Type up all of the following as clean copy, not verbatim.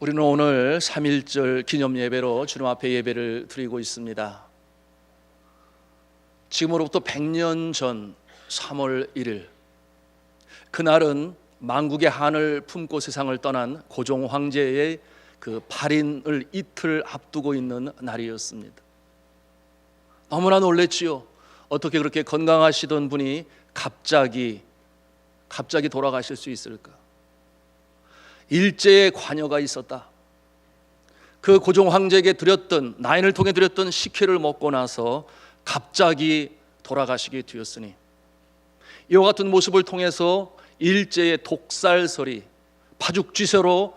우리는 오늘 3.1절 기념 예배로 주님 앞에 예배를 드리고 있습니다. 지금으로부터 100년 전 3월 1일, 그날은 만국의 한을 품고 세상을 떠난 고종 황제의 그 발인을 이틀 앞두고 있는 날이었습니다. 너무나 놀랬지요. 어떻게 그렇게 건강하시던 분이 갑자기 돌아가실 수 있을까? 일제의 관여가 있었다. 그 고종 황제에게 드렸던, 나인을 통해 드렸던 식혜를 먹고 나서 갑자기 돌아가시게 되었으니, 이와 같은 모습을 통해서 일제의 독살설이 파죽지세로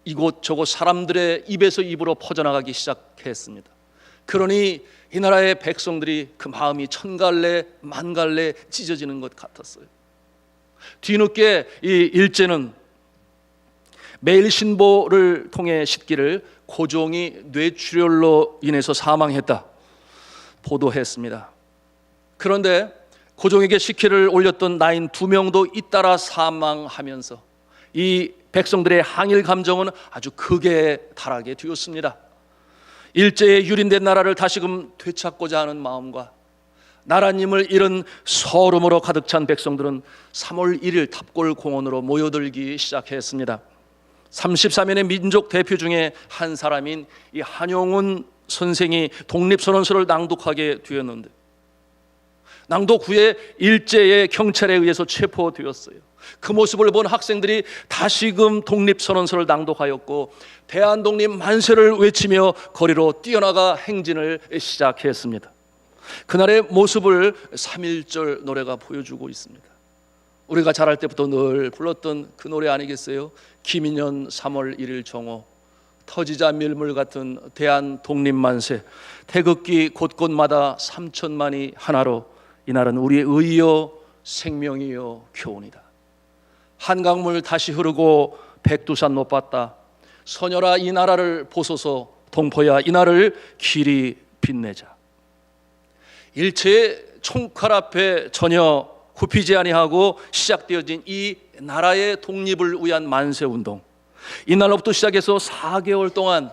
이곳저곳 사람들의 입에서 입으로 퍼져나가기 시작했습니다. 그러니 이 나라의 백성들이 그 마음이 천갈래 만갈래 찢어지는 것 같았어요. 뒤늦게 이 일제는 매일 신보를 통해 싣기를 고종이 뇌출혈로 인해서 사망했다 보도했습니다. 그런데 고종에게 식혜를 올렸던 나인 2명도 잇따라 사망하면서 이 백성들의 항일 감정은 아주 극에 달하게 되었습니다. 일제의 유린된 나라를 다시금 되찾고자 하는 마음과 나라님을 잃은 서름으로 가득 찬 백성들은 3월 1일 탑골공원으로 모여들기 시작했습니다. 33인의 민족 대표 중에 한 사람인 이 한용운 선생이 독립선언서를 낭독하게 되었는데, 낭독 후에 일제의 경찰에 의해서 체포되었어요. 그 모습을 본 학생들이 다시금 독립선언서를 낭독하였고 대한독립 만세를 외치며 거리로 뛰어나가 행진을 시작했습니다. 그날의 모습을 3.1절 노래가 보여주고 있습니다. 우리가 자랄 때부터 늘 불렀던 그 노래 아니겠어요? 김인현 3월 1일 정오, 터지자 밀물 같은 대한독립만세, 태극기 곳곳마다 3천만이 하나로, 이날은 우리의 의요 생명이요 교훈이다. 한강물 다시 흐르고 백두산 높았다. 서녀라 이 나라를 보소서, 동포야 이 나라를 길이 빛내자. 일체의 총칼 앞에 전혀 굽히지 아니하고 시작되어진 이 나라의 독립을 위한 만세운동, 이날로부터 시작해서 4개월 동안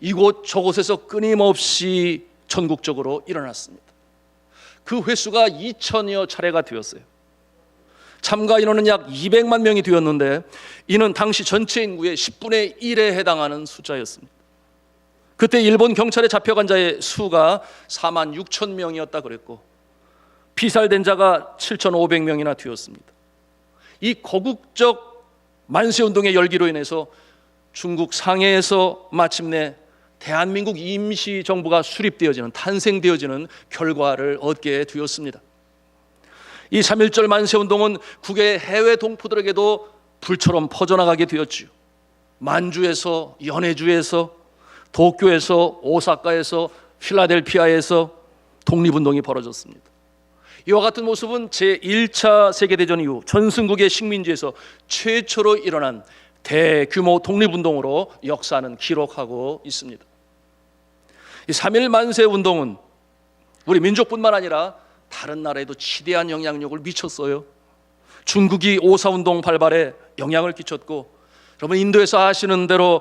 이곳 저곳에서 끊임없이 전국적으로 일어났습니다. 그 횟수가 2,000여 차례가 되었어요. 참가 인원은 약 200만 명이 되었는데, 이는 당시 전체 인구의 10분의 1에 해당하는 숫자였습니다. 그때 일본 경찰에 잡혀간 자의 수가 4만 6천 명이었다 그랬고, 피살된 자가 7,500명이나 되었습니다. 이 거국적 만세운동의 열기로 인해서 중국 상해에서 마침내 대한민국 임시정부가 수립되어지는, 탄생되어지는 결과를 얻게 되었습니다. 이 3.1절 만세운동은 국외 해외 동포들에게도 불처럼 퍼져나가게 되었지요. 만주에서, 연해주에서, 도쿄에서, 오사카에서, 필라델피아에서 독립운동이 벌어졌습니다. 이와 같은 모습은 제1차 세계대전 이후 전승국의 식민지에서 최초로 일어난 대규모 독립운동으로 역사는 기록하고 있습니다. 이 3.1 만세운동은 우리 민족뿐만 아니라 다른 나라에도 지대한 영향력을 미쳤어요. 중국이 5.4운동 발발에 영향을 끼쳤고, 여러분 인도에서 아시는 대로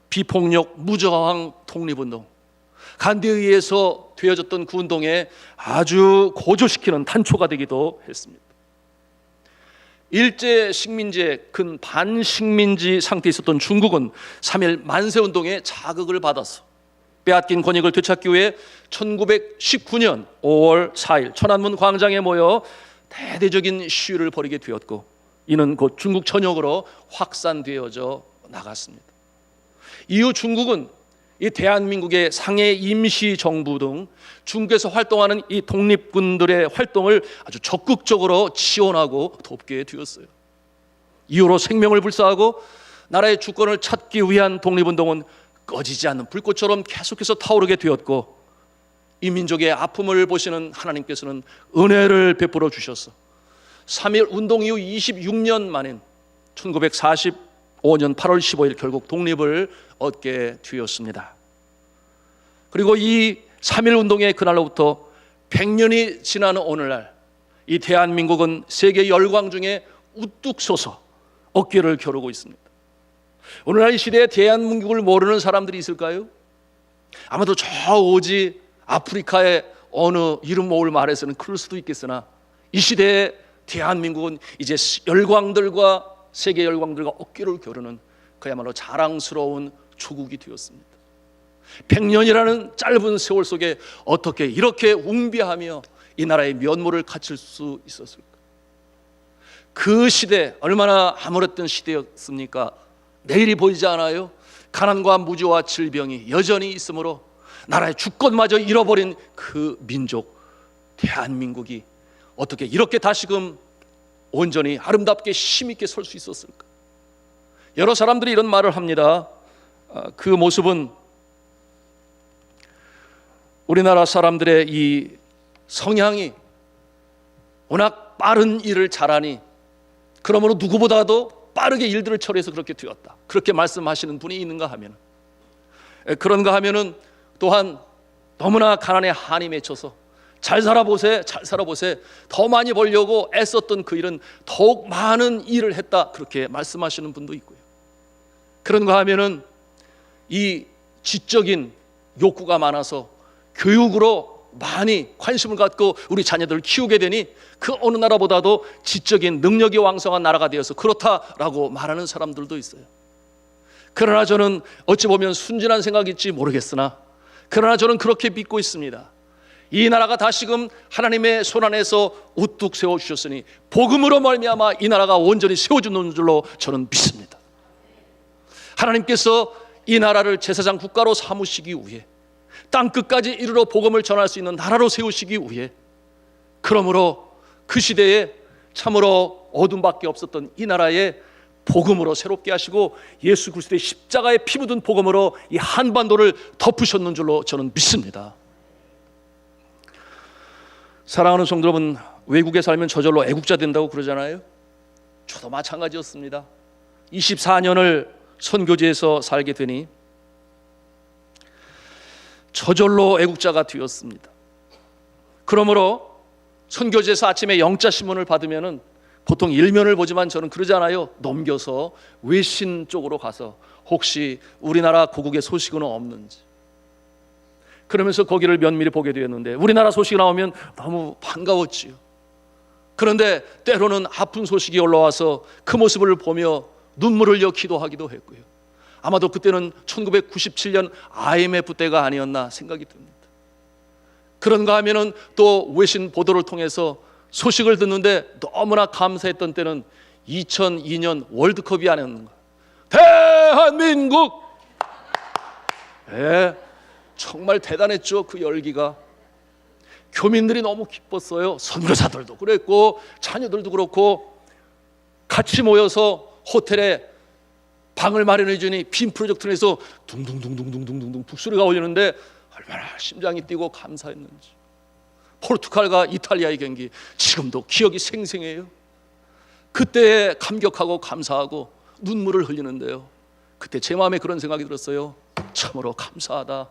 비폭력 무저항 독립운동, 간디에 의해서 되어졌던 그 운동에 아주 고조시키는 단초가 되기도 했습니다. 일제 식민지의 큰 반식민지 상태에 있었던 중국은 3.1 만세운동에 자극을 받아서 빼앗긴 권익을 되찾기 위해 1919년 5월 4일 천안문 광장에 모여 대대적인 시위를 벌이게 되었고, 이는 곧 중국 전역으로 확산되어져 나갔습니다. 이후 중국은 이 대한민국의 상해 임시정부 등 중국에서 활동하는 이 독립군들의 활동을 아주 적극적으로 지원하고 돕게 되었어요. 이후로 생명을 불사하고 나라의 주권을 찾기 위한 독립운동은 꺼지지 않는 불꽃처럼 계속해서 타오르게 되었고, 이 민족의 아픔을 보시는 하나님께서는 은혜를 베풀어 주셔서 3.1 운동 이후 26년 만인 1945년 8월 15일 결국 독립을 얻게 되었습니다. 그리고 이 3.1 운동의 그날로부터 100년이 지나는 오늘날, 이 대한민국은 세계 열광 중에 우뚝 솟아 어깨를 겨루고 있습니다. 오늘날 이 시대에 대한민국을 모르는 사람들이 있을까요? 아마도 저 오지 아프리카의 어느 이름 모을 말에서는 그럴 수도 있겠으나 이 시대에 대한민국은 이제 열광들과 세계 열광들과 어깨를 겨루는 그야말로 자랑스러운 조국이 되었습니다. 100년이라는 짧은 세월 속에 어떻게 이렇게 웅비하며 이 나라의 면모를 갖출 수 있었을까? 그 시대 얼마나 암울했던 시대였습니까? 내일이 보이지 않아요? 가난과 무지와 질병이 여전히 있으므로 나라의 주권마저 잃어버린 그 민족 대한민국이 어떻게 이렇게 다시금 온전히 아름답게 힘있게 설 수 있었을까? 여러 사람들이 이런 말을 합니다. 그 모습은 우리나라 사람들의 이 성향이 워낙 빠른 일을 잘하니 그러므로 누구보다도 빠르게 일들을 처리해서 그렇게 되었다, 그렇게 말씀하시는 분이 있는가 하면, 그런가 하면은 또한 너무나 가난에 한이 맺혀서 잘 살아보세 더 많이 벌려고 애썼던 그 일은 더욱 많은 일을 했다, 그렇게 말씀하시는 분도 있고요. 그런가 하면은 이 지적인 욕구가 많아서 교육으로 많이 관심을 갖고 우리 자녀들을 키우게 되니 그 어느 나라보다도 지적인 능력이 왕성한 나라가 되어서 그렇다라고 말하는 사람들도 있어요. 그러나 저는 어찌 보면 순진한 생각일지 모르겠으나 그러나 저는 그렇게 믿고 있습니다. 이 나라가 다시금 하나님의 손안에서 우뚝 세워주셨으니 복음으로 말미암아 이 나라가 온전히 세워주는 줄로 저는 믿습니다. 하나님께서 이 나라를 제사장 국가로 삼으시기 위해 땅끝까지 이르러 복음을 전할 수 있는 나라로 세우시기 위해, 그러므로 그 시대에 참으로 어둠밖에 없었던 이 나라에 복음으로 새롭게 하시고 예수 그리스도의 십자가에 피 묻은 복음으로 이 한반도를 덮으셨는 줄로 저는 믿습니다. 사랑하는 성도 여러분, 외국에 살면 저절로 애국자 된다고 그러잖아요. 저도 마찬가지였습니다. 24년을 선교지에서 살게 되니 저절로 애국자가 되었습니다. 그러므로 선교지에서 아침에 영자 신문을 받으면은 보통 일면을 보지만 저는 그러지 않아요. 넘겨서 외신 쪽으로 가서 혹시 우리나라 고국의 소식은 없는지, 그러면서 거기를 면밀히 보게 되었는데 우리나라 소식이 나오면 너무 반가웠지요. 그런데 때로는 아픈 소식이 올라와서 그 모습을 보며 눈물을 흘려 기도하기도 했고요. 아마도 그때는 1997년 IMF 때가 아니었나 생각이 듭니다. 그런가 하면은 또 외신 보도를 통해서 소식을 듣는데 너무나 감사했던 때는 2002년 월드컵이 아니었는가. 대한민국! 정말 대단했죠. 그 열기가. 교민들이 너무 기뻤어요. 선교사들도 그랬고 자녀들도 그렇고 같이 모여서 호텔에 방을 마련해 주니 빔 프로젝터에서 둥둥둥둥둥둥둥 북소리가 울리는데 얼마나 심장이 뛰고 감사했는지. 포르투갈과 이탈리아의 경기 지금도 기억이 생생해요. 그때 감격하고 감사하고 눈물을 흘리는데요, 그때 제 마음에 그런 생각이 들었어요. 참으로 감사하다.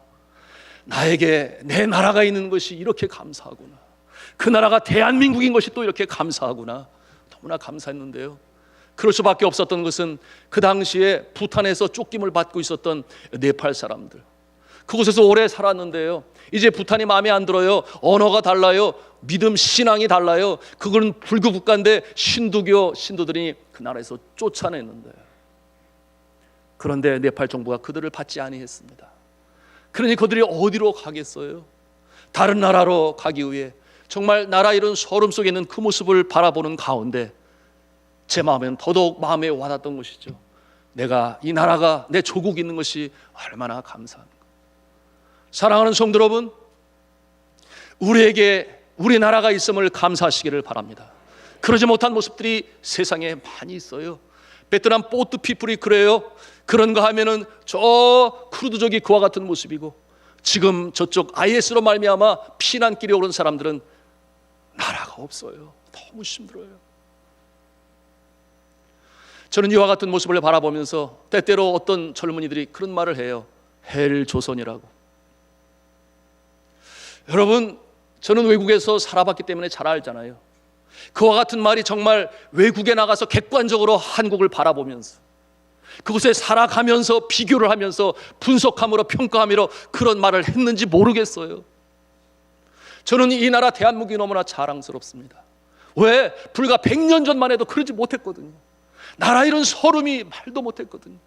나에게 내 나라가 있는 것이 이렇게 감사하구나. 그 나라가 대한민국인 것이 또 이렇게 감사하구나. 너무나 감사했는데요, 그럴 수밖에 없었던 것은 그 당시에 부탄에서 쫓김을 받고 있었던 네팔 사람들, 그곳에서 오래 살았는데요, 이제 부탄이 마음에 안 들어요. 언어가 달라요. 믿음 신앙이 달라요. 그건 불교 국가인데 신도교 신도들이 그 나라에서 쫓아냈는데요. 그런데 네팔 정부가 그들을 받지 아니했습니다. 그러니 그들이 어디로 가겠어요? 다른 나라로 가기 위해 정말 나라 이런 소름 속에 있는 그 모습을 바라보는 가운데 제 마음엔 더더욱 마음에 와닿던 것이죠. 내가 이 나라가 내 조국이 있는 것이 얼마나 감사한가. 사랑하는 성도 여러분, 우리에게 우리 나라가 있음을 감사하시기를 바랍니다. 그러지 못한 모습들이 세상에 많이 있어요. 베트남 보트 피플이 그래요. 그런가 하면은 저 쿠르드족이 그와 같은 모습이고, 지금 저쪽 IS로 말미암아 피난길에 오른 사람들은 나라가 없어요. 너무 힘들어요. 저는 이와 같은 모습을 바라보면서 때때로 어떤 젊은이들이 그런 말을 해요. 헬조선이라고. 여러분, 저는 외국에서 살아봤기 때문에 잘 알잖아요. 그와 같은 말이 정말 외국에 나가서 객관적으로 한국을 바라보면서 그곳에 살아가면서 비교를 하면서 분석함으로 평가함으로 그런 말을 했는지 모르겠어요. 저는 이 나라 대한민국이 너무나 자랑스럽습니다. 왜? 불과 100년 전만 해도 그러지 못했거든요. 나라 이런 서름이 말도 못했거든요.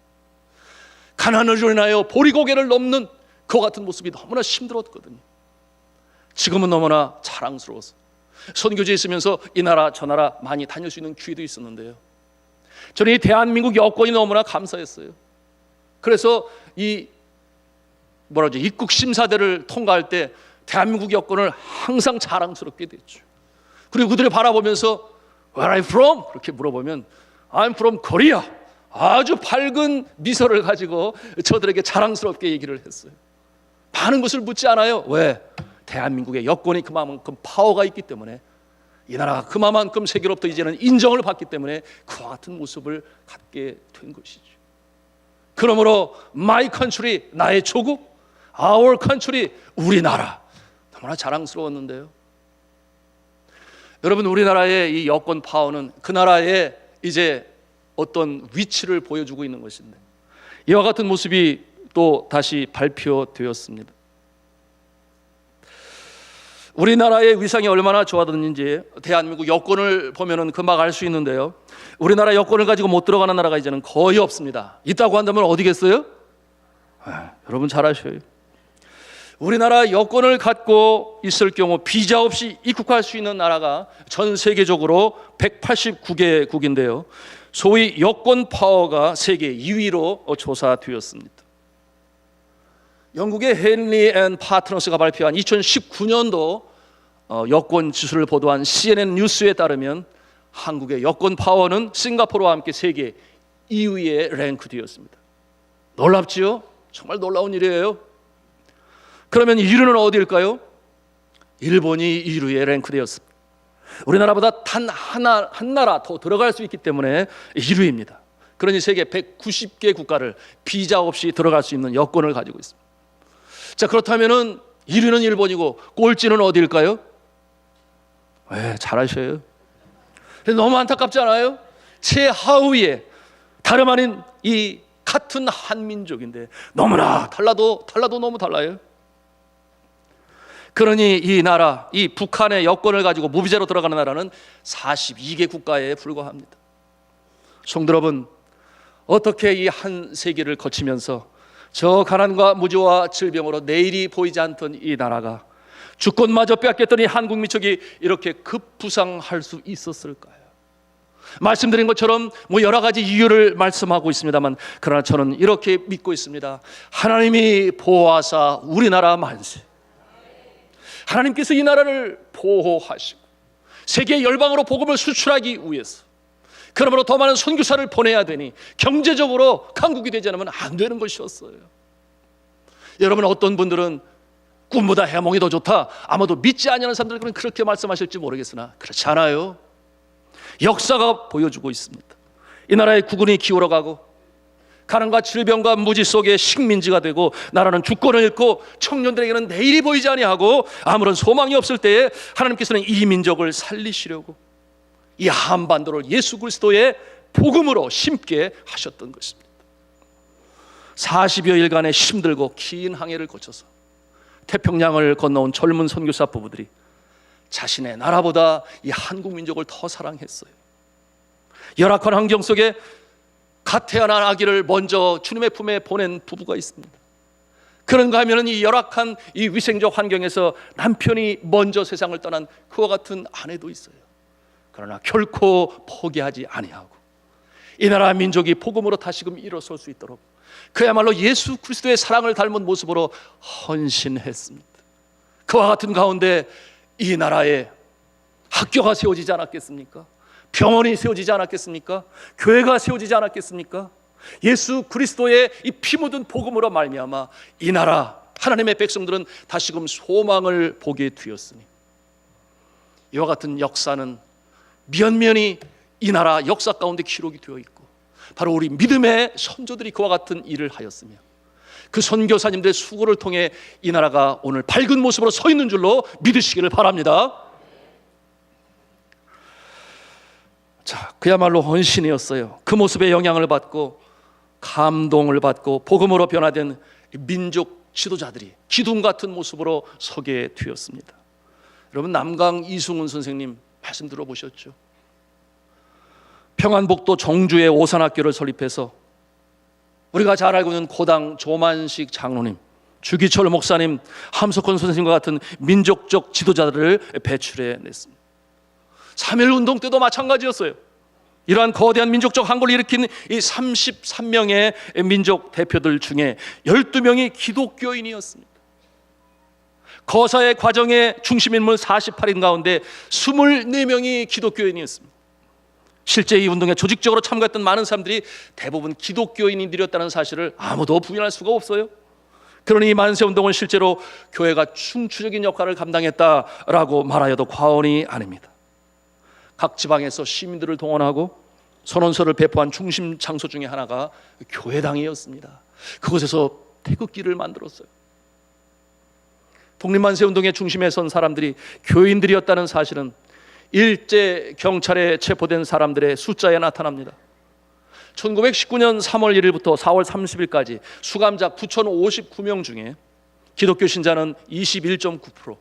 가난을 인하여 보리고개를 넘는 그와 같은 모습이 너무나 힘들었거든요. 지금은 너무나 자랑스러워서 선교지에 있으면서 이 나라 저 나라 많이 다닐 수 있는 기회도 있었는데요, 저는 이 대한민국 여건이 너무나 감사했어요. 그래서 이 입국 심사대를 통과할 때 대한민국 여건을 항상 자랑스럽게 됐죠. 그리고 그들을 바라보면서 Where are you from? 그렇게 물어보면 I'm from Korea. 아주 밝은 미소를 가지고 저들에게 자랑스럽게 얘기를 했어요. 많은 것을 묻지 않아요. 왜? 대한민국의 여건이 그만큼 파워가 있기 때문에, 이 나라가 그만큼 세계로부터 이제는 인정을 받기 때문에 그와 같은 모습을 갖게 된 것이죠. 그러므로 My country, 나의 조국, Our country, 우리나라, 너무나 자랑스러웠는데요, 여러분, 우리나라의 이 여권 파워는 그 나라의 이제 어떤 위치를 보여주고 있는 것인데, 이와 같은 모습이 또 다시 발표되었습니다. 우리나라의 위상이 얼마나 좋아졌는지 대한민국 여권을 보면은 금방 알 수 있는데요, 우리나라 여권을 가지고 못 들어가는 나라가 이제는 거의 없습니다. 있다고 한다면 어디겠어요? 여러분 잘 아셔요. 우리나라 여권을 갖고 있을 경우 비자 없이 입국할 수 있는 나라가 전 세계적으로 189개국인데요, 소위 여권 파워가 세계 2위로 조사되었습니다. 영국의 헨리 앤 파트너스가 발표한 2019년도 여권 지수를 보도한 CNN 뉴스에 따르면 한국의 여권 파워는 싱가포르와 함께 세계 2위에 랭크되었습니다. 놀랍지요? 정말 놀라운 일이에요. 그러면 1위는 어디일까요? 일본이 1위에 랭크되었습니다. 우리나라보다 단 한 나라 더 들어갈 수 있기 때문에 1위입니다. 그러니 세계 190개 국가를 비자 없이 들어갈 수 있는 여권을 가지고 있습니다. 자, 그렇다면은 1위는 일본이고 꼴찌는 어디일까요? 잘 아셔요. 너무 안타깝지 않아요? 최하위에 다름 아닌 이 같은 한민족인데 너무나 달라도 너무 달라요. 그러니 이 나라, 이 북한의 여권을 가지고 무비자로 들어가는 나라는 42개 국가에 불과합니다. 성도 여러분, 어떻게 이 한 세기를 거치면서 저 가난과 무지와 질병으로 내일이 보이지 않던 이 나라가 주권마저 빼앗겼더니 한국 민족이 이렇게 급부상할 수 있었을까요? 말씀드린 것처럼 여러 가지 이유를 말씀하고 있습니다만, 그러나 저는 이렇게 믿고 있습니다. 하나님이 보호하사 우리나라 만세, 하나님께서 이 나라를 보호하시고 세계 열방으로 복음을 수출하기 위해서, 그러므로 더 많은 선교사를 보내야 되니 경제적으로 강국이 되지 않으면 안 되는 것이었어요. 여러분, 어떤 분들은 꿈보다 해몽이 더 좋다, 아마도 믿지 않는 사람들은 그렇게 말씀하실지 모르겠으나 그렇지 않아요. 역사가 보여주고 있습니다. 이 나라의 국운이 기울어가고 가난과 질병과 무지 속에 식민지가 되고 나라는 주권을 잃고 청년들에게는 내일이 보이지 아니하고 아무런 소망이 없을 때에 하나님께서는 이 민족을 살리시려고 이 한반도를 예수 그리스도의 복음으로 심게 하셨던 것입니다. 40여일간의 힘들고 긴 항해를 거쳐서 태평양을 건너온 젊은 선교사 부부들이 자신의 나라보다 이 한국 민족을 더 사랑했어요. 열악한 환경 속에 갓 태어난 아기를 먼저 주님의 품에 보낸 부부가 있습니다. 그런가 하면 이 열악한 이 위생적 환경에서 남편이 먼저 세상을 떠난 그와 같은 아내도 있어요. 그러나 결코 포기하지 아니하고 이 나라 민족이 복음으로 다시금 일어설 수 있도록 그야말로 예수 그리스도의 사랑을 닮은 모습으로 헌신했습니다. 그와 같은 가운데 이 나라에 학교가 세워지지 않았겠습니까? 병원이 세워지지 않았겠습니까? 교회가 세워지지 않았겠습니까? 예수 그리스도의 이 피 묻은 복음으로 말미암아 이 나라 하나님의 백성들은 다시금 소망을 보게 되었으니, 이와 같은 역사는 면면이 이 나라 역사 가운데 기록이 되어 있고, 바로 우리 믿음의 선조들이 그와 같은 일을 하였으며 그 선교사님들의 수고를 통해 이 나라가 오늘 밝은 모습으로 서 있는 줄로 믿으시기를 바랍니다. 자, 그야말로 헌신이었어요. 그 모습에 영향을 받고 감동을 받고 복음으로 변화된 민족 지도자들이 기둥 같은 모습으로 서게 되었습니다. 여러분, 남강 이승훈 선생님 말씀 들어보셨죠? 평안북도 정주에 오산학교를 설립해서 우리가 잘 알고 있는 고당 조만식 장로님, 주기철 목사님, 함석헌 선생님과 같은 민족적 지도자들을 배출해냈습니다. 3.1운동 때도 마찬가지였어요. 이러한 거대한 민족적 항거를 일으킨 이 33명의 민족 대표들 중에 12명이 기독교인이었습니다. 거사의 과정의 중심인물 48인 가운데 24명이 기독교인이었습니다. 실제 이 운동에 조직적으로 참가했던 많은 사람들이 대부분 기독교인들이었다는 사실을 아무도 부인할 수가 없어요. 그러니 이 만세운동은 실제로 교회가 충추적인 역할을 감당했다라고 말하여도 과언이 아닙니다. 각 지방에서 시민들을 동원하고 선언서를 배포한 중심 장소 중에 하나가 교회당이었습니다. 그곳에서 태극기를 만들었어요. 독립만세운동의 중심에 선 사람들이 교인들이었다는 사실은 일제 경찰에 체포된 사람들의 숫자에 나타납니다. 1919년 3월 1일부터 4월 30일까지 수감자 9,059명 중에 기독교 신자는 21.9%,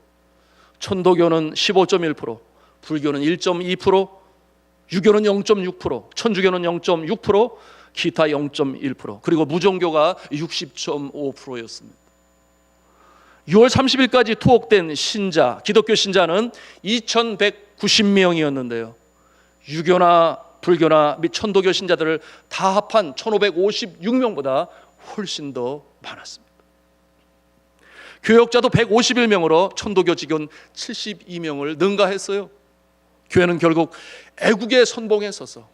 천도교는 15.1%, 불교는 1.2%, 유교는 0.6%, 천주교는 0.6%, 기타 0.1%, 그리고 무종교가 60.5%였습니다. 6월 30일까지 투옥된 신자, 기독교 신자는 2,190명이었는데요. 유교나 불교나 및 천도교 신자들을 다 합한 1,556명보다 훨씬 더 많았습니다. 교역자도 151명으로 천도교 직원 72명을 능가했어요. 교회는 결국 애국의 선봉에 서서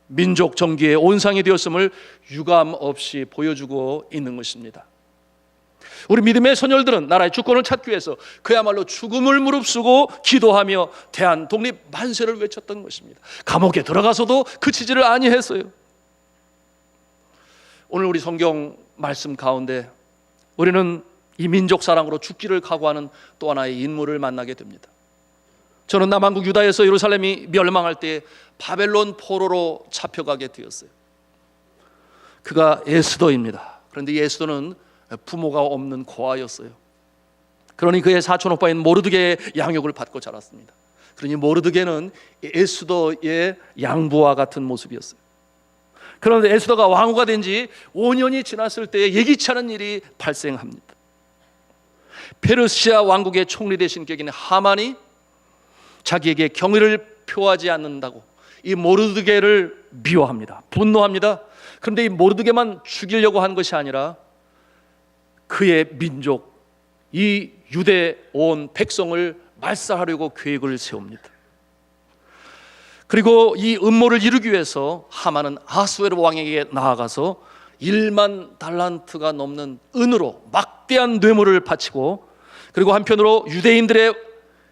민족 정기의 온상이 되었음을 유감 없이 보여주고 있는 것입니다. 우리 믿음의 선열들은 나라의 주권을 찾기 위해서 그야말로 죽음을 무릅쓰고 기도하며 대한 독립 만세를 외쳤던 것입니다. 감옥에 들어가서도 그치지를 아니했어요. 오늘 우리 성경 말씀 가운데 우리는 이 민족 사랑으로 죽기를 각오하는 또 하나의 인물을 만나게 됩니다. 저는 남한국 유다에서 예루살렘이 멸망할 때 바벨론 포로로 잡혀가게 되었어요. 그가 에스더입니다. 그런데 에스더는 부모가 없는 고아였어요. 그러니 그의 사촌 오빠인 모르드게의 양육을 받고 자랐습니다. 그러니 모르드게는 에스더의 양부와 같은 모습이었어요. 그런데 에스더가 왕후가 된 지 5년이 지났을 때 예기치 않은 일이 발생합니다. 페르시아 왕국의 총리 대신 격인 하만이 자기에게 경의를 표하지 않는다고 이 모르드게를 미워합니다. 분노합니다. 그런데 이 모르드게만 죽이려고 한 것이 아니라 그의 민족, 이 유대 온 백성을 말살하려고 계획을 세웁니다. 그리고 이 음모를 이루기 위해서 하만은 아수에로 왕에게 나아가서 1만 달란트가 넘는 은으로 막대한 뇌물을 바치고, 그리고 한편으로 유대인들의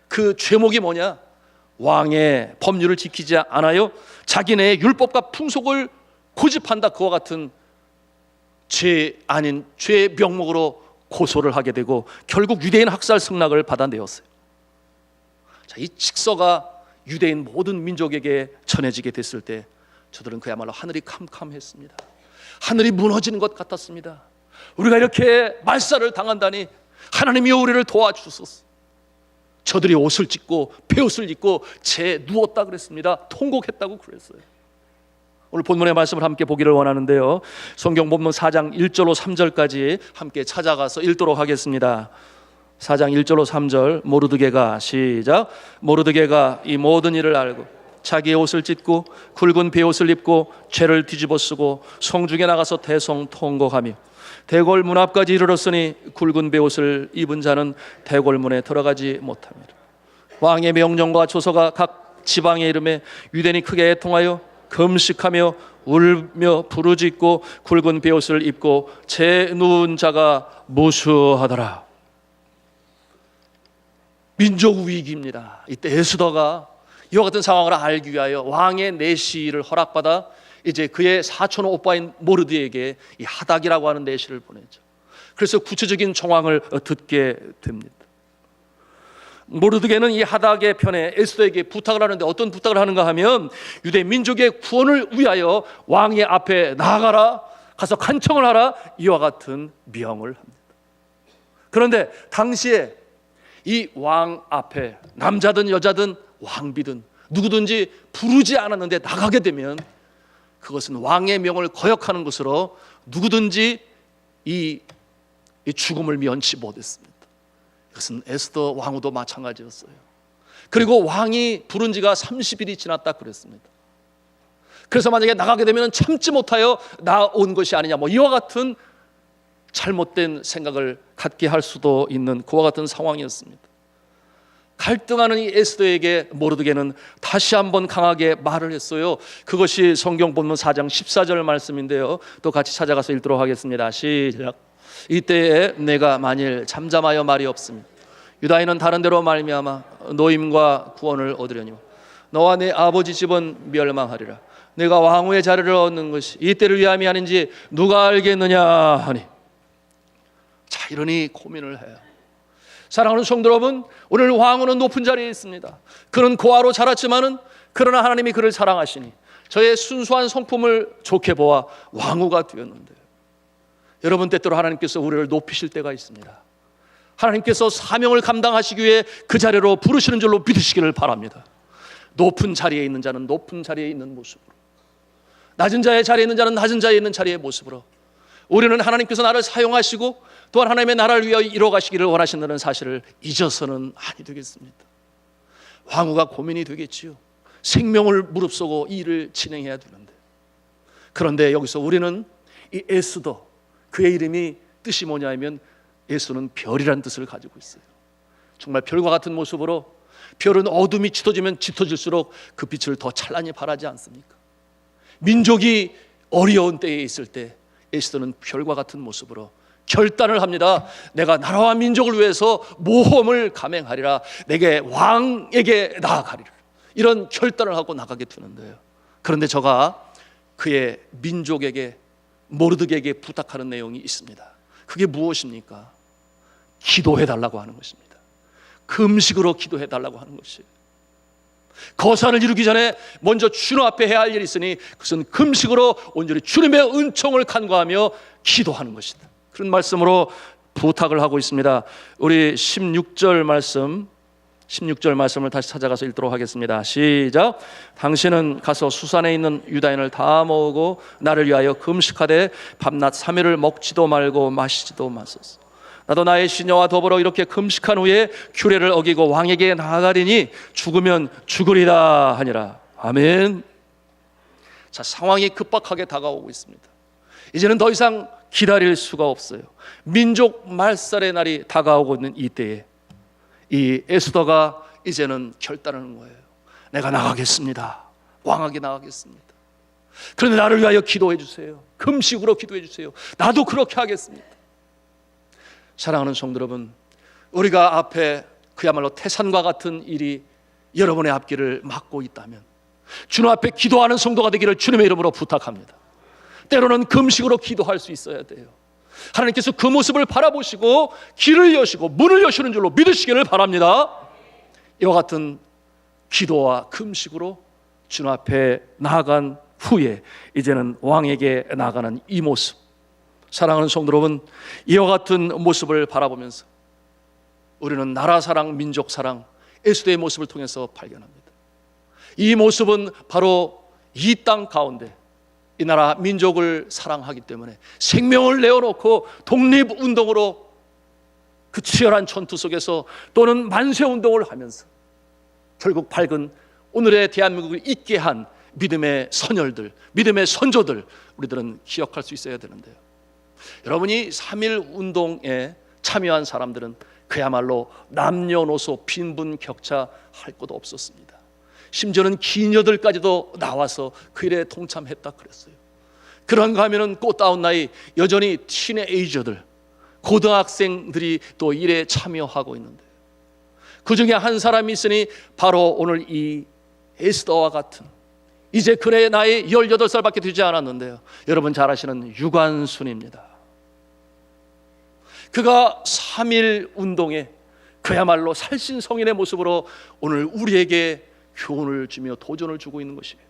그 죄목이 뭐냐? 왕의 법률을 지키지 않아요 자기네의 율법과 풍속을 고집한다, 그와 같은 죄 아닌 죄 명목으로 고소를 하게 되고 결국 유대인 학살 승낙을 받아내었어요. 자, 이 직서가 유대인 모든 민족에게 전해지게 됐을 때 저들은 그야말로 하늘이 캄캄했습니다. 하늘이 무너지는 것 같았습니다. 우리가 이렇게 말살을 당한다니 하나님이여 우리를 도와주소서. 저들이 옷을 찢고 베옷을 입고 재 누웠다 그랬습니다. 통곡했다고 그랬어요. 오늘 본문의 말씀을 함께 보기를 원하는데요, 성경 본문 4장 1절로 3절까지 함께 찾아가서 읽도록 하겠습니다. 4장 1절로 3절. 모르드게가, 시작. 모르드게가 이 모든 일을 알고 자기의 옷을 찢고 굵은 베옷을 입고 죄를 뒤집어 쓰고 성중에 나가서 대성 통곡하며 대궐 문 앞까지 이르렀으니 굵은 베옷을 입은 자는 대궐 문에 들어가지 못합니다. 왕의 명령과 조서가 각 지방에 이름에 유대인이 크게 애통하여 금식하며 울며 부르짖고 굵은 베옷을 입고 재 누운 자가 무수하더라. 민족 위기입니다. 이때 에스더가 이와 같은 상황을 알기 위하여 왕의 내시를 허락받아 이제 그의 사촌 오빠인 모르드에게 이 하닥이라고 하는 내시를 보내죠. 그래서 구체적인 정황을 듣게 됩니다. 모르드게는 이 하닥의 편에 에스더에게 부탁을 하는데 어떤 부탁을 하는가 하면 유대 민족의 구원을 위하여 왕의 앞에 나아가라, 가서 간청을 하라, 이와 같은 명을 합니다. 그런데 당시에 이 왕 앞에 남자든 여자든 왕비든 누구든지 부르지 않았는데 나가게 되면 그것은 왕의 명을 거역하는 것으로 누구든지 이 죽음을 면치 못했습니다. 이것은 에스더 왕후도 마찬가지였어요. 그리고 왕이 부른 지가 30일이 지났다 그랬습니다. 그래서 만약에 나가게 되면 참지 못하여 나온 것이 아니냐, 이와 같은 잘못된 생각을 갖게 할 수도 있는 그와 같은 상황이었습니다. 갈등하는 이 에스더에게 모르드게는 다시 한번 강하게 말을 했어요. 그것이 성경 본문 4장 14절 말씀인데요, 또 같이 찾아가서 읽도록 하겠습니다. 시작. 이때에 내가 만일 잠잠하여 말이 없으면 유다인은 다른 데로 말미암아 노임과 구원을 얻으려니 너와 내 아버지 집은 멸망하리라. 내가 왕후의 자리를 얻는 것이 이때를 위함이 아닌지 누가 알겠느냐 하니. 자, 이러니 고민을 해요. 사랑하는 성도 여러분, 오늘 왕후는 높은 자리에 있습니다. 그는 고아로 자랐지만은 그러나 하나님이 그를 사랑하시니 저의 순수한 성품을 좋게 보아 왕후가 되었는데, 여러분 때때로 하나님께서 우리를 높이실 때가 있습니다. 하나님께서 사명을 감당하시기 위해 그 자리로 부르시는 줄로 믿으시기를 바랍니다. 높은 자리에 있는 자는 높은 자리에 있는 모습으로, 낮은 자의 자리에 있는 자는 낮은 자리에 있는 자리의 모습으로, 우리는 하나님께서 나를 사용하시고 또한 하나님의 나라를 위하여 이뤄가시기를 원하신다는 사실을 잊어서는 아니 되겠습니다. 왕후가 고민이 되겠지요. 생명을 무릅쓰고 이 일을 진행해야 되는데, 그런데 여기서 우리는 이 에스더, 그의 이름이 뜻이 뭐냐 하면 에스더는 별이라는 뜻을 가지고 있어요. 정말 별과 같은 모습으로, 별은 어둠이 짙어지면 짙어질수록 그 빛을 더 찬란히 발하지 않습니까? 민족이 어려운 때에 있을 때 에스더는 별과 같은 모습으로 결단을 합니다. 내가 나라와 민족을 위해서 모험을 감행하리라. 내게 왕에게 나아가리라. 이런 결단을 하고 나가게 되는데요. 그런데 저가 그의 민족에게, 모르드게에게 부탁하는 내용이 있습니다. 그게 무엇입니까? 기도해달라고 하는 것입니다. 금식으로 기도해달라고 하는 것이에요. 거산을 이루기 전에 먼저 주님 앞에 해야 할 일이 있으니 그것은 금식으로 온전히 주님의 은총을 간구하며 기도하는 것이다. 그런 말씀으로 부탁을 하고 있습니다. 우리 16절 말씀을 다시 찾아가서 읽도록 하겠습니다. 시작. 당신은 가서 수산에 있는 유다인을 다 모으고 나를 위하여 금식하되 밤낮 3일을 먹지도 말고 마시지도 마소서. 나도 나의 시녀와 더불어 이렇게 금식한 후에 규례를 어기고 왕에게 나아가리니 죽으면 죽으리라 하니라. 아멘. 자, 상황이 급박하게 다가오고 있습니다. 이제는 더 이상 기다릴 수가 없어요. 민족 말살의 날이 다가오고 있는 이때에 이 에스더가 이제는 결단하는 거예요. 내가 나가겠습니다. 왕에게 나가겠습니다. 그런데 나를 위하여 기도해 주세요. 금식으로 기도해 주세요. 나도 그렇게 하겠습니다. 사랑하는 성도 여러분, 우리가 앞에 그야말로 태산과 같은 일이 여러분의 앞길을 막고 있다면 주님 앞에 기도하는 성도가 되기를 주님의 이름으로 부탁합니다. 때로는 금식으로 기도할 수 있어야 돼요. 하나님께서 그 모습을 바라보시고 길을 여시고 문을 여시는 줄로 믿으시기를 바랍니다. 이와 같은 기도와 금식으로 주님 앞에 나아간 후에 이제는 왕에게 나아가는 이 모습, 사랑하는 성도 여러분, 이와 같은 모습을 바라보면서 우리는 나라 사랑, 민족 사랑, 에스더의 모습을 통해서 발견합니다. 이 모습은 바로 이 땅 가운데 이 나라 민족을 사랑하기 때문에 생명을 내어놓고 독립운동으로 그 치열한 전투 속에서 또는 만세운동을 하면서 결국 밝은 오늘의 대한민국을 있게 한 믿음의 선열들, 믿음의 선조들, 우리들은 기억할 수 있어야 되는데요. 여러분이 3.1 운동에 참여한 사람들은 그야말로 남녀노소 빈분격차 할 것도 없었습니다. 심지어는 기녀들까지도 나와서 그 일에 동참했다 그랬어요. 그런가 하면은 꽃다운 나이 여전히 티네이저들, 고등학생들이 또 일에 참여하고 있는데, 그 중에 한 사람이 있으니 바로 오늘 이 에스더와 같은, 이제 그의 나이 18살밖에 되지 않았는데요, 여러분 잘 아시는 유관순입니다. 그가 3.1 운동에 그야말로 살신성인의 모습으로 오늘 우리에게 교훈을 주며 도전을 주고 있는 것이에요.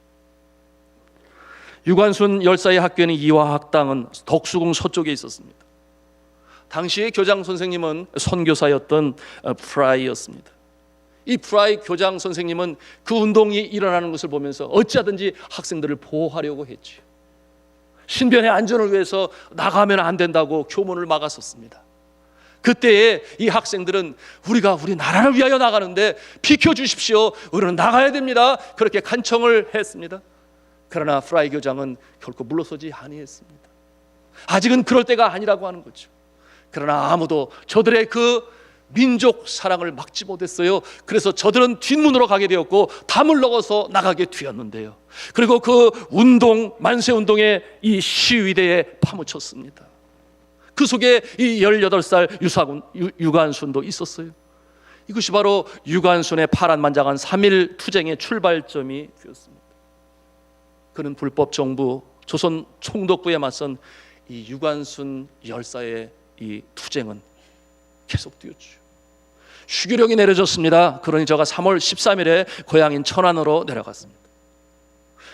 유관순 열사의 학교에는 이화학당은 덕수궁 서쪽에 있었습니다. 당시의 교장 선생님은 선교사였던 프라이였습니다. 이 프라이 교장 선생님은 그 운동이 일어나는 것을 보면서 어찌하든지 학생들을 보호하려고 했지요. 신변의 안전을 위해서 나가면 안 된다고 교문을 막았었습니다. 그때에 이 학생들은 우리가 우리 나라를 위하여 나가는데 비켜주십시오, 우리는 나가야 됩니다, 그렇게 간청을 했습니다. 그러나 프라이 교장은 결코 물러서지 아니했습니다. 아직은 그럴 때가 아니라고 하는 거죠. 그러나 아무도 저들의 그 민족 사랑을 막지 못했어요. 그래서 저들은 뒷문으로 가게 되었고 담을 넣어서 나가게 되었는데요. 그리고 그 운동, 만세운동의 이 시위대에 파묻혔습니다. 그 속에 이 18살 유관순도 있었어요. 이것이 바로 유관순의 파란만장한 3.1 투쟁의 출발점이 되었습니다. 그는 불법 정부, 조선 총독부에 맞선 이 유관순 열사의 이 투쟁은 계속되었죠. 휴교령이 내려졌습니다. 그러니 저가 3월 13일에 고향인 천안으로 내려갔습니다.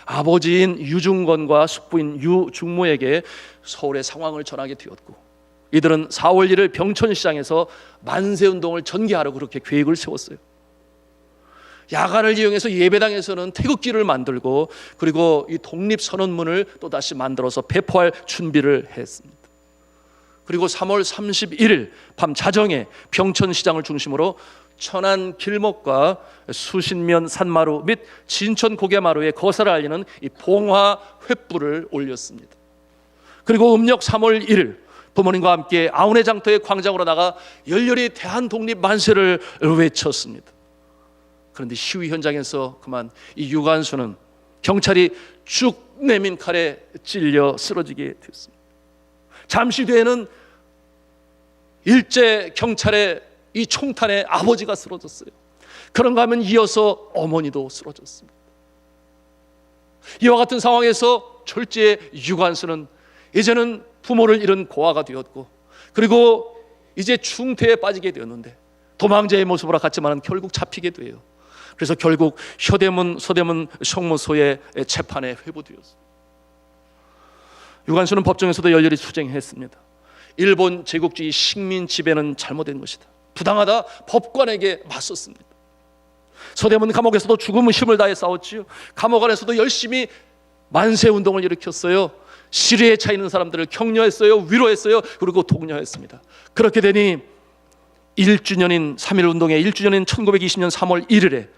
아버지인 유중건과 숙부인 유중모에게 서울의 상황을 전하게 되었고, 이들은 4월 1일 병천시장에서 만세운동을 전개하려고 그렇게 계획을 세웠어요. 야간을 이용해서 예배당에서는 태극기를 만들고, 그리고 이 독립선언문을 또다시 만들어서 배포할 준비를 했습니다. 그리고 3월 31일 밤 자정에 병천시장을 중심으로 천안 길목과 수신면 산마루 및 진천 고개마루에 거사를 알리는 이 봉화 횃불을 올렸습니다. 그리고 음력 3월 1일 부모님과 함께 아우네 장터의 광장으로 나가 열렬히 대한독립 만세를 외쳤습니다. 그런데 시위 현장에서 그만 이 유관순은 경찰이 쭉 내민 칼에 찔려 쓰러지게 됐습니다. 잠시 뒤에는 일제 경찰의 이 총탄에 아버지가 쓰러졌어요. 그런가 하면 이어서 어머니도 쓰러졌습니다. 이와 같은 상황에서 졸지의 유관순은 이제는 부모를 잃은 고아가 되었고, 그리고 이제 중태에 빠지게 되었는데 도망자의 모습으로 갔지만 결국 잡히게 돼요. 그래서 결국 서대문 성모소의 재판에 회부되었습니다. 유관순은 법정에서도 열렬히 투쟁했습니다. 일본 제국주의 식민 지배는 잘못된 것이다, 부당하다, 법관에게 맞섰습니다. 서대문 감옥에서도 죽음의 힘을 다해 싸웠지요. 감옥 안에서도 열심히 만세운동을 일으켰어요. 시리에 차 있는 사람들을 격려했어요, 위로했어요, 그리고 독려했습니다. 그렇게 되니 1주년인 3.1운동의 1주년인 1920년 3월 1일에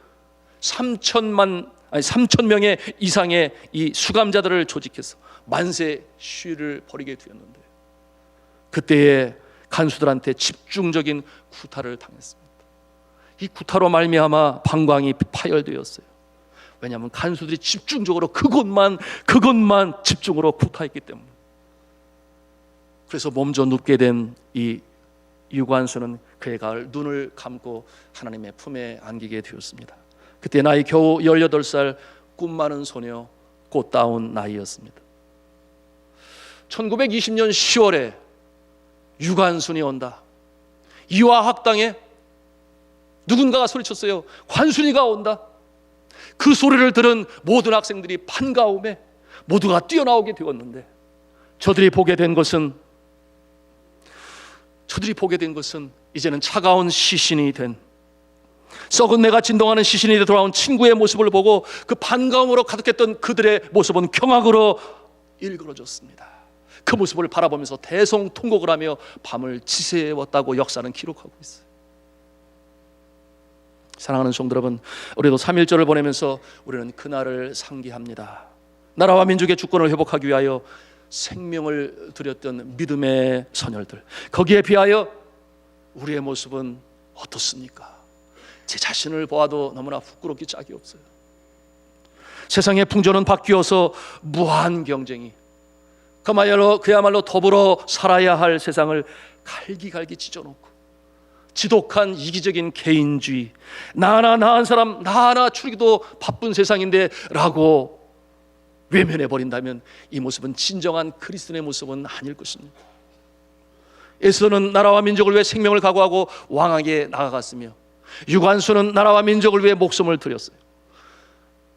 3,000명의 이상의 이 수감자들을 조직해서 만세 시위를 벌이게 되었는데, 그때에 간수들한테 집중적인 구타를 당했습니다. 이 구타로 말미암아 방광이 파열되었어요. 왜냐하면 간수들이 집중적으로 그것만 집중으로 구타했기 때문에. 그래서 몸져 눕게 된 이 유관순은 그의 가을 눈을 감고 하나님의 품에 안기게 되었습니다. 그때 나이 겨우 18살 꿈 많은 소녀, 꽃다운 나이였습니다. 1920년 10월에 유관순이 온다. 이화학당에 누군가가 소리쳤어요. 관순이가 온다. 그 소리를 들은 모든 학생들이 반가움에 모두가 뛰어나오게 되었는데, 저들이 보게 된 것은 이제는 차가운 시신이 된, 썩은 내가 진동하는 시신이 돌아온 친구의 모습을 보고 그 반가움으로 가득했던 그들의 모습은 경악으로 일그러졌습니다. 그 모습을 바라보면서 대성통곡을 하며 밤을 지새웠다고 역사는 기록하고 있어요. 사랑하는 성도 여러분, 우리도 3.1절을 보내면서 우리는 그날을 상기합니다. 나라와 민족의 주권을 회복하기 위하여 생명을 드렸던 믿음의 선열들, 거기에 비하여 우리의 모습은 어떻습니까? 제 자신을 보아도 너무나 부끄럽기 짝이 없어요. 세상의 풍조는 바뀌어서 무한 경쟁이, 그야말로 더불어 살아야 할 세상을 갈기갈기 찢어놓고 지독한 이기적인 개인주의, 나 하나 나은 사람 나 하나 추리기도 바쁜 세상인데 라고 외면해버린다면 이 모습은 진정한 그리스도의 모습은 아닐 것입니다. 에스더는 나라와 민족을 위해 생명을 각오하고 왕에게 나아갔으며, 유관순은 나라와 민족을 위해 목숨을 드렸어요.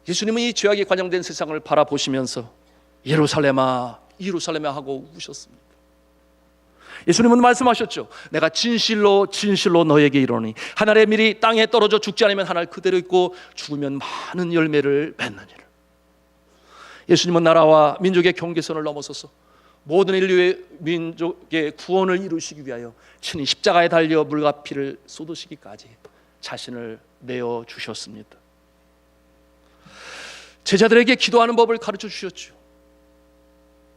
예수님은 이 죄악이 관영된 세상을 바라보시면서 예루살렘아 예루살렘아 하고 우셨습니다. 예수님은 말씀하셨죠. 내가 진실로 진실로 너에게 이르노니 한 알의 밀이 땅에 떨어져 죽지 않으면 한 알 그대로 있고 죽으면 많은 열매를 맺느니라. 예수님은 나라와 민족의 경계선을 넘어서서 모든 인류의 민족의 구원을 이루시기 위하여 친히 십자가에 달려 물과 피를 쏟으시기까지 자신을 내어주셨습니다. 제자들에게 기도하는 법을 가르쳐 주셨죠.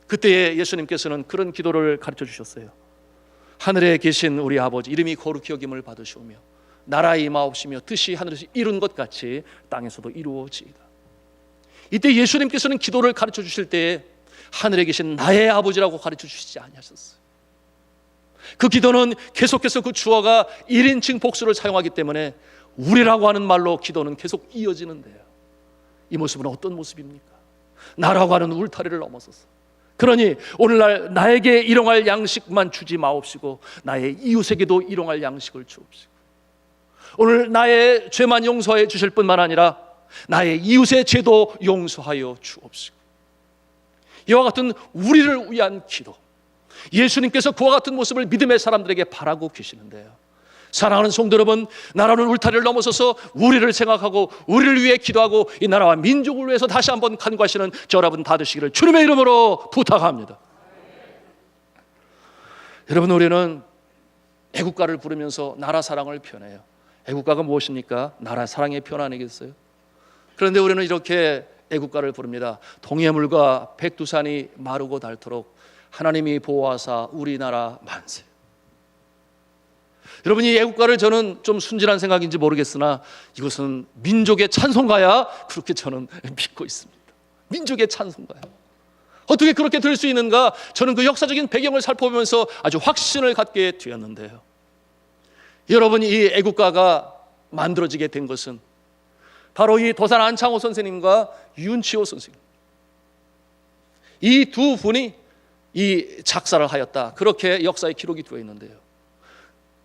그때에 예수님께서는 그런 기도를 가르쳐 주셨어요. 하늘에 계신 우리 아버지, 이름이 거룩히 여김을 받으시오며 나라에 임하옵시며 뜻이 하늘에서 이룬 것 같이 땅에서도 이루어지이다. 이때 예수님께서는 기도를 가르쳐 주실 때에 하늘에 계신 나의 아버지라고 가르쳐 주시지 아니하셨어요. 그 기도는 계속해서 그 주어가 1인칭 복수를 사용하기 때문에 우리라고 하는 말로 기도는 계속 이어지는데요. 이 모습은 어떤 모습입니까? 나라고 하는 울타리를 넘어서서, 그러니 오늘날 나에게 일용할 양식만 주지 마옵시고 나의 이웃에게도 일용할 양식을 주옵시고, 오늘 나의 죄만 용서해 주실 뿐만 아니라 나의 이웃의 죄도 용서하여 주옵시고, 이와 같은 우리를 위한 기도, 예수님께서 그와 같은 모습을 믿음의 사람들에게 바라고 계시는데요. 사랑하는 성도 여러분, 나라는 울타리를 넘어서서 우리를 생각하고 우리를 위해 기도하고 이 나라와 민족을 위해서 다시 한번 간구하시는 저 여러분 다 되시기를 주님의 이름으로 부탁합니다. 여러분, 우리는 애국가를 부르면서 나라 사랑을 표현해요. 애국가가 무엇입니까? 나라 사랑의 표현 아니겠어요? 그런데 우리는 이렇게 애국가를 부릅니다. 동해물과 백두산이 마르고 닳도록 하나님이 보호하사 우리나라 만세. 여러분, 이 애국가를 저는 좀 순진한 생각인지 모르겠으나 이것은 민족의 찬송가야, 그렇게 저는 믿고 있습니다. 민족의 찬송가야. 어떻게 그렇게 될 수 있는가? 저는 그 역사적인 배경을 살펴보면서 아주 확신을 갖게 되었는데요. 여러분, 이 애국가가 만들어지게 된 것은 바로 이 도산 안창호 선생님과 윤치호 선생님, 이 두 분이 이 작사를 하였다, 그렇게 역사에 기록이 되어 있는데요.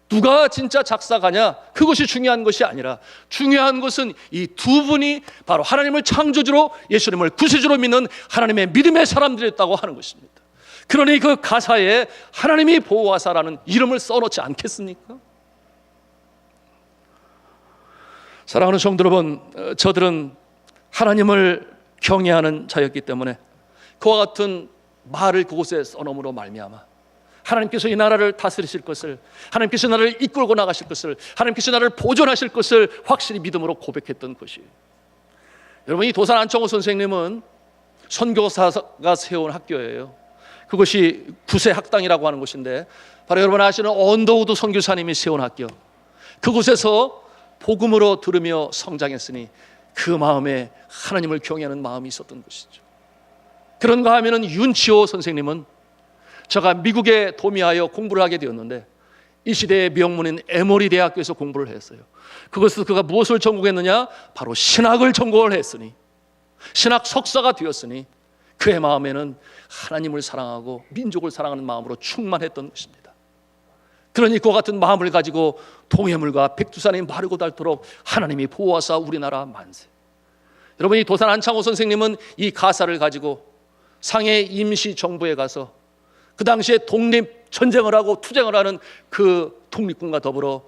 누가 진짜 작사가냐, 그것이 중요한 것이 아니라 중요한 것은 이 두 분이 바로 하나님을 창조주로, 예수님을 구세주로 믿는 하나님의 믿음의 사람들이었다고 하는 것입니다. 그러니 그 가사에 하나님이 보호하사라는 이름을 써놓지 않겠습니까? 사랑하는 성도 여러분, 저들은 하나님을 경외하는 자였기 때문에 그와 같은 말을 그곳에 써놓음으로 말미암아 하나님께서 이 나라를 다스리실 것을, 하나님께서 나라를 이끌고 나가실 것을, 하나님께서 나라를 보존하실 것을 확실히 믿음으로 고백했던 것이에요. 여러분, 이 도산 안창호 선생님은 선교사가 세운 학교예요. 그것이 구세 학당이라고 하는 곳인데, 바로 여러분 아시는 언더우드 선교사님이 세운 학교, 그곳에서 복음으로 들으며 성장했으니 그 마음에 하나님을 경외하는 마음이 있었던 것이죠. 그런가 하면은 윤치호 선생님은 제가 미국에 도미하여 공부를 하게 되었는데, 이 시대의 명문인 에모리 대학교에서 공부를 했어요. 그것에서 그가 무엇을 전공했느냐? 바로 신학을 전공을 했으니, 신학 석사가 되었으니 그의 마음에는 하나님을 사랑하고 민족을 사랑하는 마음으로 충만했던 것입니다. 그러니 그와 같은 마음을 가지고 동해물과 백두산이 마르고 닳도록 하나님이 보호하사 우리나라 만세. 여러분, 이 도산 안창호 선생님은 이 가사를 가지고 상해 임시정부에 가서 그 당시에 독립전쟁을 하고 투쟁을 하는 그 독립군과 더불어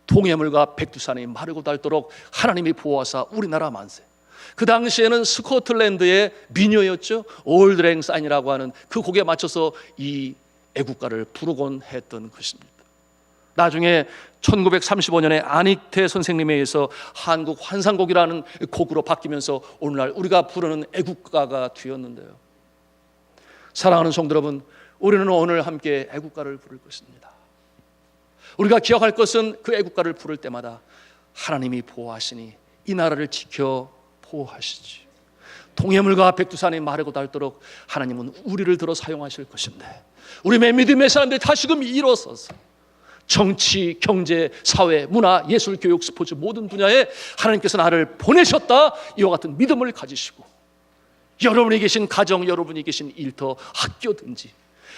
동해물과 백두산이 마르고 닳도록 하나님이 보호하사 우리나라 만세. 그 당시에는 스코틀랜드의 민요였죠. 올드 랭사인이라고 하는 그 곡에 맞춰서 이 애국가를 부르곤 했던 것입니다. 나중에 1935년에 안익태 선생님에 의해서 한국 환상곡이라는 곡으로 바뀌면서 오늘날 우리가 부르는 애국가가 되었는데요. 사랑하는 성도 여러분, 우리는 오늘 함께 애국가를 부를 것입니다. 우리가 기억할 것은 그 애국가를 부를 때마다 하나님이 보호하시니 이 나라를 지켜 보호하시지, 동해물과 백두산이 마르고 닳도록 하나님은 우리를 들어 사용하실 것인데, 우리 믿음의 사람들이 다시금 일어서서 정치, 경제, 사회, 문화, 예술, 교육, 스포츠 모든 분야에 하나님께서 나를 보내셨다, 이와 같은 믿음을 가지시고 여러분이 계신 가정, 여러분이 계신 일터, 학교든지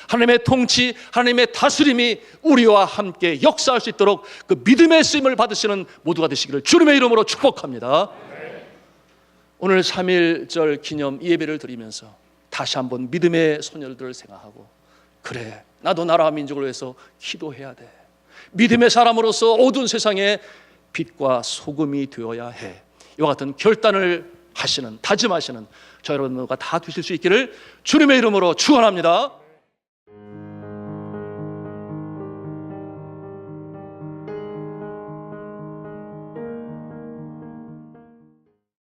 하나님의 통치, 하나님의 다스림이 우리와 함께 역사할 수 있도록 그 믿음의 쓰임을 받으시는 모두가 되시기를 주님의 이름으로 축복합니다. 오늘 3.1절 기념 예배를 드리면서 다시 한번 믿음의 소녀들을 생각하고, 그래, 나도 나라와 민족을 위해서 기도해야 돼. 믿음의 사람으로서 어두운 세상에 빛과 소금이 되어야 해. 이와 같은 결단을 하시는, 다짐하시는 저 여러분과 다 되실 수 있기를 주님의 이름으로 축원합니다.